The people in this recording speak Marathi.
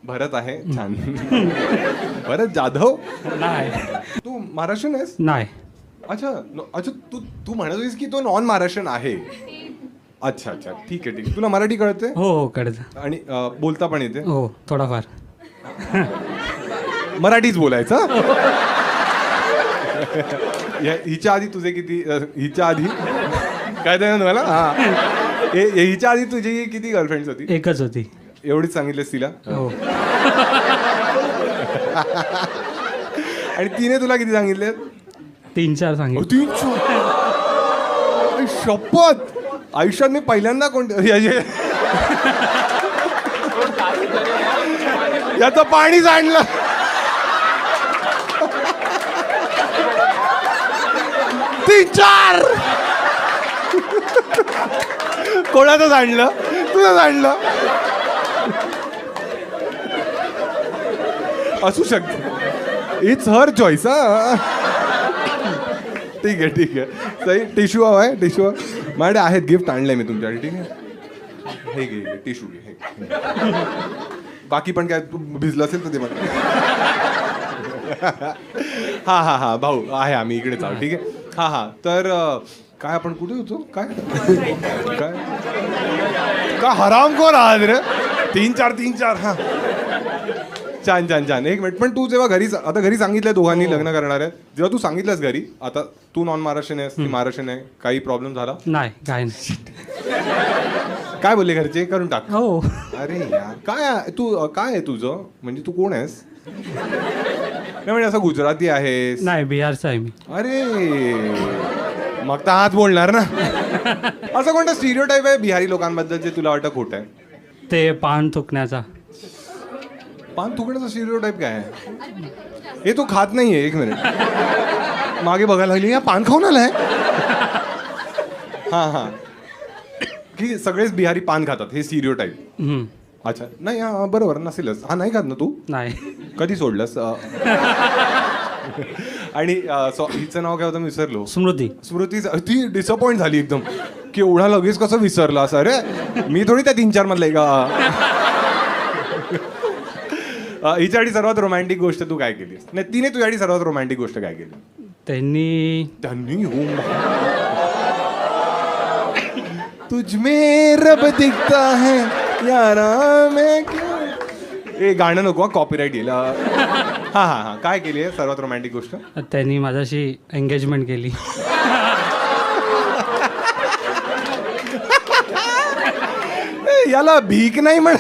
भरत आहे, छान. भरत जाधव. नाही. तू महाराष्ट्रीयन आहेस? नाही. अच्छा अच्छा, तू तू म्हणत होतीस की तो नॉन महाराष्ट्रीयन आहे. अच्छा अच्छा, ठीक आहे ठीक आहे. तुला मराठी कळते हो हो कळतं. आणि बोलता पण येते? हो थोडाफार. मराठीच बोलायचं. हिच्या आधी तुझे किती, हिच्या आधी काय ते मला, हा, हिच्या आधी तुझी किती गर्लफ्रेंड्स होती? एकच होती. एवढीच सांगितलेस तिला? हो. आणि तिने तुला किती सांगितले? 3-4 सांगितलं. 3 शपथ. आयुष्यात मी पहिल्यांदा याचं पाणी सांडलं. तीन चार. कोणाचं सांडलं? तुझं सांडलं असू शकत. It's her choice. हा, ठीक आहे ठीक आहे. सही. टिश्यू हवा आहे? टिश्यू माझ्याकडे आहेत, गिफ्ट आणलंय मी तुमच्यासाठी. ठीक आहे, हे घे टिश्यू घे. बाकी पण काय तू भिजलं असेल तर ते मला. हा हा हा भाऊ आहे, आम्ही इकडेच आहोत. ठीक आहे. हा हा, तर काय आपण कुठे होतो? काय काय का हरामखोर आहात रे? 3-4. हा, छान छान छान. एक मिनिट, पण तू जेव्हा आता घरी सांगितलंय दोघांनी लग्न करणार आहे, जेव्हा तू सांगितलंस घरी, आता तू नॉन महाराष्ट्रीयन आहेस की महाराष्ट्रीयन आहे, काही प्रॉब्लेम झाला? नाही काय नाही. काय बोलले घरचे? करून टाक. हो. अरे यार, काय तू काय आहे तुझं, म्हणजे तू कोण आहेस? नाही म्हणजे असं गुजराती आहेस? नाही बिहारचा आहे मी. अरे मग तर हाच बोलणार ना. असं कोणतं स्टिरियोटाईप आहे बिहारी लोकांबद्दल जे तुला वाटतं खोटं आहे? ते पान थुकण्याचा. पान थुकण्याचा स्टिरियोटाईप काय आहे? हे तू खात नाहीये. एक मिनिट, मागे बघायला लागली, या पान खाऊन आलाय. हा हा, की सगळेच बिहारी पान खातात हे स्टिरियोटाईप. अच्छा, नाही हा बरोबर नसेलच. हा नाही खात ना तू? नाही. कधी सोडलंस? आणि हिचं नाव काय होतं मी विसरलो. स्मृती. स्मृती. ती डिसअपॉइंट झाली एकदम की एवढा लगेच कसं विसरला असं. अरे मी थोडी त्या 3-4 मधलं आहे का. हिच्यासाठी सर्वात रोमॅन्टिक गोष्ट तू काय केलीस? नाही, तिने तुझ्यासाठी सर्वात रोमॅन्टिक गोष्ट काय केली? त्यांनी हो, तुझ में रब दिखता है यारा मैं क्यों. ए गाणं नको, कॉपीराईट येईल. हा हा हा, काय केली आहे सर्वात रोमॅन्टिक गोष्ट? त्यांनी माझ्याशी एंगेजमेंट केली. याला भीक नाही म्हण.